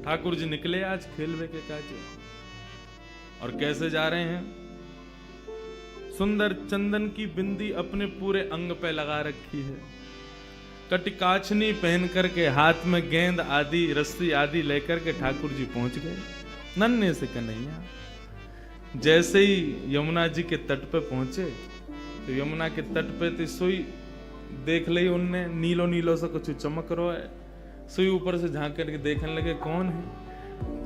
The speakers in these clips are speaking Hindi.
ठाकुर जी निकले आज खेलवे के काजे। और कैसे जा रहे हैं? सुंदर चंदन की बिंदी अपने पूरे अंग पे लगा रखी है, कटिकाचनी पहन करके हाथ में गेंद आदि रस्सी आदि लेकर के ठाकुर जी पहुंच गए नन्हे से कन्हैया। जैसे ही यमुना जी के तट पे पहुंचे तो यमुना के तट पे तो सोई देख ली उनने, नीलो नीलो सा कुछ चमक रहा है। सोई ऊपर से झांक करके देखने लगे कौन है।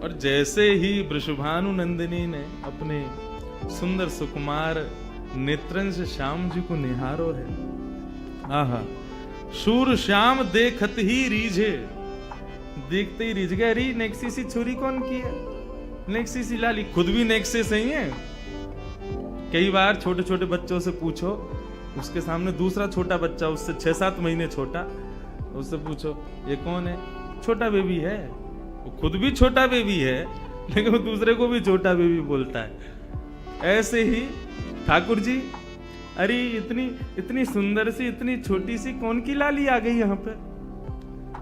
और जैसे ही वृषभानु नंदिनी ने अपने सुंदर सुकुमार नेत्रन से श्याम जी को निहारो है। आहा, शूर श्याम देखत ही रीझे, देखते ही रीझ गए। अरे नेक्सी सी छुरी कौन की है? नेक्सी सी लाली, खुद भी नेक्से से ही है। कई बार छोटे छोटे बच्चों से पूछो, उसके सामने दूसरा छोटा बच्चा उससे 6-7 महीने छोटा, उससे पूछो ये कौन है? छोटा बेबी है। वो खुद भी छोटा बेबी है लेकिन वो दूसरे को भी छोटा बेबी बोलता है। ऐसे ही ठाकुर जी, अरे इतनी सुंदर सी इतनी छोटी सी कौन की लाली आ गई यहाँ पे?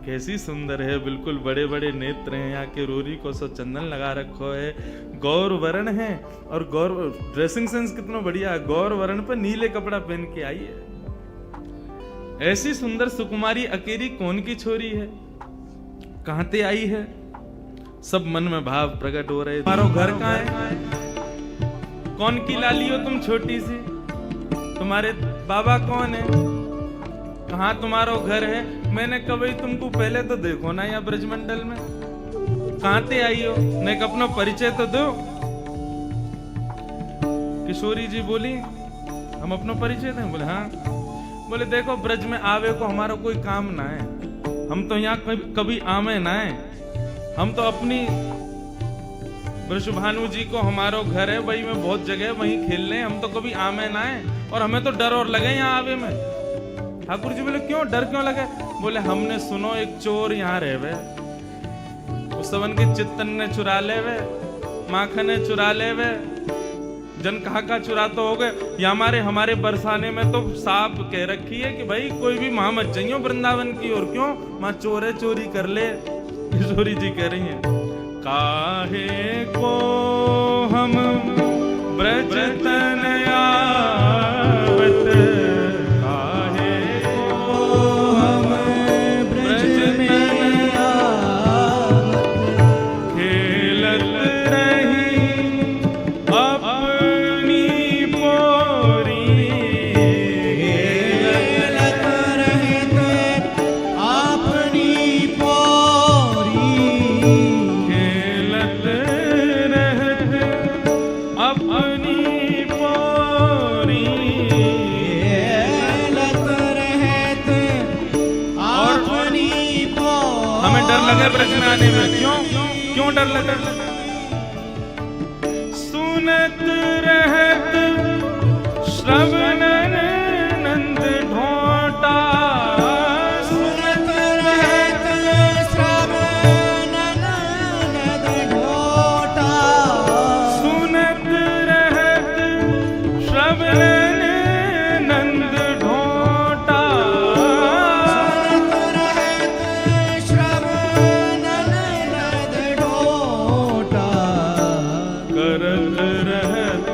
कैसी सुंदर है, बिल्कुल बड़े बड़े नेत्र हैं, यहाँ के रोरी को सो चंदन लगा रखो है, गौर वर्ण है। और गौर ड्रेसिंग सेंस कितना बढ़िया है, गौर वर्ण पर नीले कपड़ा पहन के आई है। ऐसी सुंदर सुकुमारी अकेली कौन की छोरी है? कहां ते आई है? सब मन में भाव प्रकट हो रहे। तुम्हारा घर कहाँ है? कौन की लाली हो तुम छोटी सी? तुम्हारे बाबा कौन है? कहाँ तुम्हारा घर है? मैंने कभी तुमको पहले तो देखो ना यहाँ ब्रजमंडल में, कहाँ ते आई हो? ने अपना परिचय तो दो। किशोरी जी बोली हम अपना परिचय दें? बोले हाँ। बोले देखो ब्रज में आवे को हमारा कोई काम ना है, हम तो यहाँ कभी आवे ना है, हम तो अपनी वृषभानु जी को हमारो घर है, वही में बहुत जगह वहीं खेल रहे, हम तो कभी आवे ना है और हमें तो डर और लगे यहाँ आवे में। ठाकुर जी बोले क्यों डर क्यों लगे? बोले हमने सुनो एक चोर यहाँ रहे, उस सबन के चित्तन ने चुरा ले वे, माखन ने चुरा ले वे, जन कहा का चुरा तो हो गए। या हमारे बरसाने में तो साफ कह रखी है कि भाई कोई भी वहां मत जाइयो वृंदावन की ओर, क्यों वहां चोरे चोरी कर ले। किशोरी जी कह रही हैं काहे को हम ब्रज तन आवत, काहे को हम ब्रज में आवत, खेलत रही अपनी पोरी, खेलत रहित अपनी पोरी, खेलत रहत अपनी पोरी, खेलत रहत अपनी पोरी। हमें डर लगे ब्रज में आने में, क्यों डर लगे? सुनत रहत श्रवणन नंद ढोटा, सुनत रहत श्रवणन नंद ढोटा, सुनत रहत श्रवणन नंद ढोटा, सुनत रहत श्रवणन नंद ढोटा, करत रहत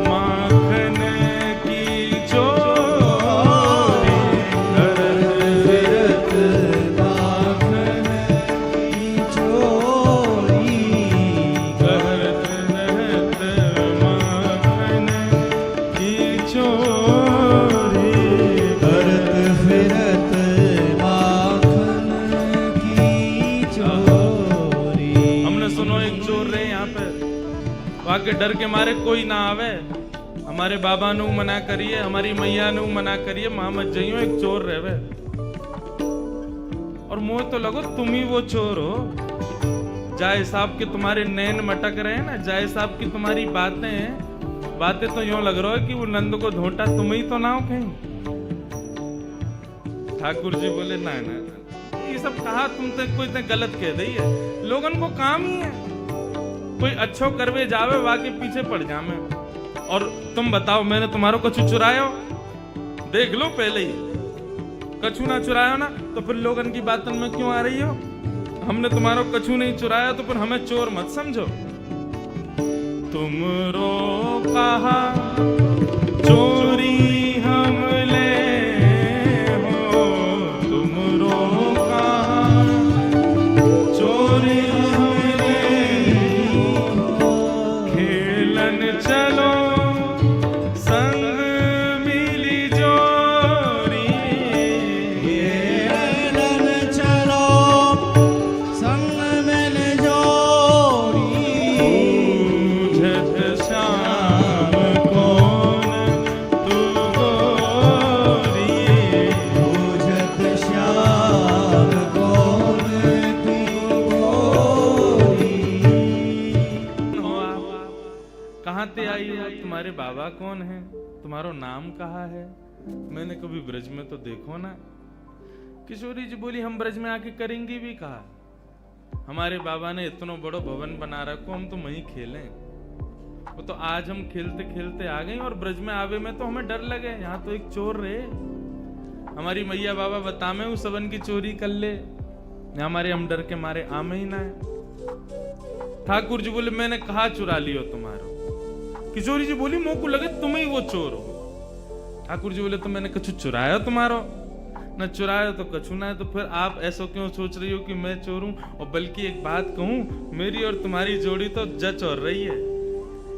माखन की चोरी, करत फिरत माखन की चोरी, करत रहत माखन की चोरी। करत फिरत माखन की चोरी। हमने सुनो एक चोर रहे यहाँ पे, वहां के डर के मारे कोई ना आवे। हमारे बाबा नु मना करिए, हमारी मैया नु मना करिए, मां मत जाइयो, एक चोर रहे। और मुझे तो लगो तुम ही वो चोर हो। जाए साहब के तुम्हारे नैन मटक रहे हैं ना, जाए साहब की तुम्हारी बातें तो यूं लग रहा है कि वो नंद को धोटा तुम ही तो ना हो कहीं। ठाकुर जी बोले ना ना, ये सब कहा तुम तो कोई इतने गलत कह दी है, लोगन को काम ही है कोई अच्छो करवे जावे वाके पीछे पड़ जामे। और तुम बताओ मैंने तुम्हारो कछु चुरायो? देख लो पहले ही, कछु ना चुरायो ना तो फिर लोगन की बातन में क्यों आ रही हो? हमने तुम्हारो कछु नहीं चुराया तो फिर हमें चोर मत समझो। तुमरो कहा चोरी हम ले हो, तुमरो कहा चोरी हम ले हो, खेलन चलो संग मिली जोरी, खेलन चलो संग मिल जोरी, बूझत श्याम कौन तू गोरी, बूझत श्याम कौन तू गोरी। हो आप? कहाँ ते आई हो? तुम्हारे बाबा कौन है? तुम्हारो नाम कहा है? मैंने कभी ब्रज में तो देखो ना। किशोरी जी बोली, हम ब्रज में आके करेंगी भी कहा। हमारे बाबा ने इतना बड़ो भवन बना रखो, हम तो वहीं खेलें। वो तो आज हम खेलते खेलते आ गए और ब्रज में आवे में तो हमें डर लगे, यहाँ तो एक चोर रहे। हमारी मैया बाबा बता में उस सबन की चोरी कर ले, हमारे हम डर के मारे आमे ही ना है। ठाकुर जी बोले, मैंने कहा चुरा लियो तुम्हारो। किशोरी जी बोली, मोह को लगे तुम ही वो चोर हो। ठाकुर जी बोले, तो मैंने कछु चुराया तुम्हारो? न चुराया तो कछु ना है, तो फिर आप ऐसा क्यों सोच रही हो कि मैं चोर हूं? और बल्कि एक बात कहूं, मेरी और तुम्हारी जोड़ी तो जच और रही है।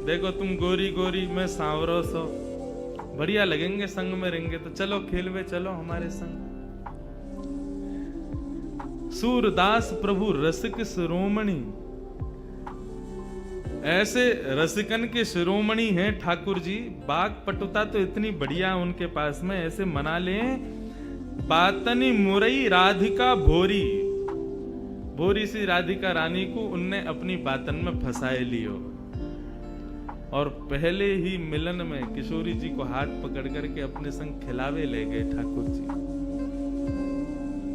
देखो तुम गोरी गोरी, मैं सांवरो सो, बढ़िया लगेंगे संग में रहेंगे। तो चलो खेलवे, चलो हमारे संग। सूरदास प्रभु रसिक शिरोमणि, ऐसे रसिकन के शिरोमणि हैं ठाकुर जी। बाग पटुता तो इतनी बढ़िया उनके पास में, ऐसे मना लें। बातनी मुरई राधिका भोरी, भोरी सी राधिका रानी को उनने अपनी बातन में फंसाए लियो। और पहले ही मिलन में किशोरी जी को हाथ पकड़ करके अपने संग खिलावे ले गए ठाकुर जी।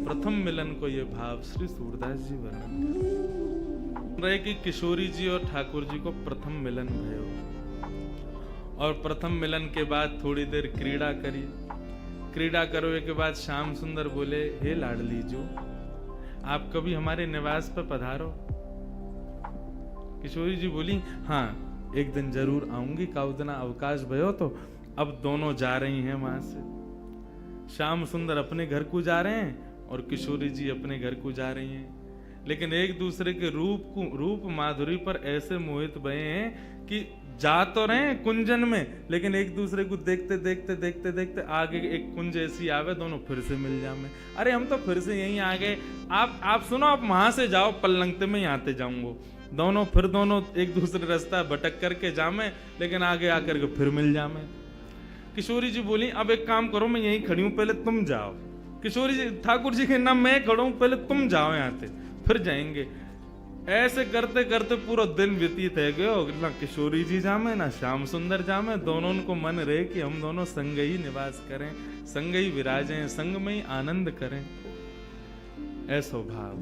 प्रथम मिलन को ये भाव श्री सूरदास जी वर्णन रहे कि किशोरी जी और ठाकुर जी को प्रथम मिलन भयो। और प्रथम मिलन के बाद थोड़ी देर क्रीड़ा करी। क्रीड़ा करने के बाद श्याम सुंदर बोले, हे लाडली जो, आप कभी हमारे निवास पर पधारो। किशोरी जी बोली, हाँ एक दिन जरूर आऊंगी, काउदना अवकाश भयो। तो अब दोनों जा रही हैं वहां से। श्याम सुंदर अपने घर को जा रहे हैं और किशोरी जी अपने घर को जा रही हैं। लेकिन एक दूसरे के रूप माधुरी पर ऐसे मोहित भये हैं कि जा तो रहे हैं कुंजन में, लेकिन एक दूसरे को देखते देखते देखते देखते आगे एक कुंज ऐसी आवे, दोनों फिर से मिल जामे। अरे हम तो फिर से यहीं आ गए, आप सुनो, आप वहां से जाओ पल्लंगते में, यहाँ ते जाऊंगो। दोनों एक दूसरे रास्ता भटक करके जामे, लेकिन आगे आकर के फिर मिल जामे। किशोरी जी बोली, अब एक काम करो, मैं यहीं खड़ी हूं, पहले तुम जाओ। किशोरी जी, ठाकुर जी के नाम मैं खड़ा हूं, पहले तुम जाओ यहाँ से, फिर जाएंगे। ऐसे करते करते पूरा दिन व्यतीत है गयो। ना किशोरी जी जामे ना श्याम सुंदर जामे, दोनों को मन रहे कि हम दोनों संग ही निवास करें, संग ही विराजें, संग में ही आनंद करें। ऐसो भाव।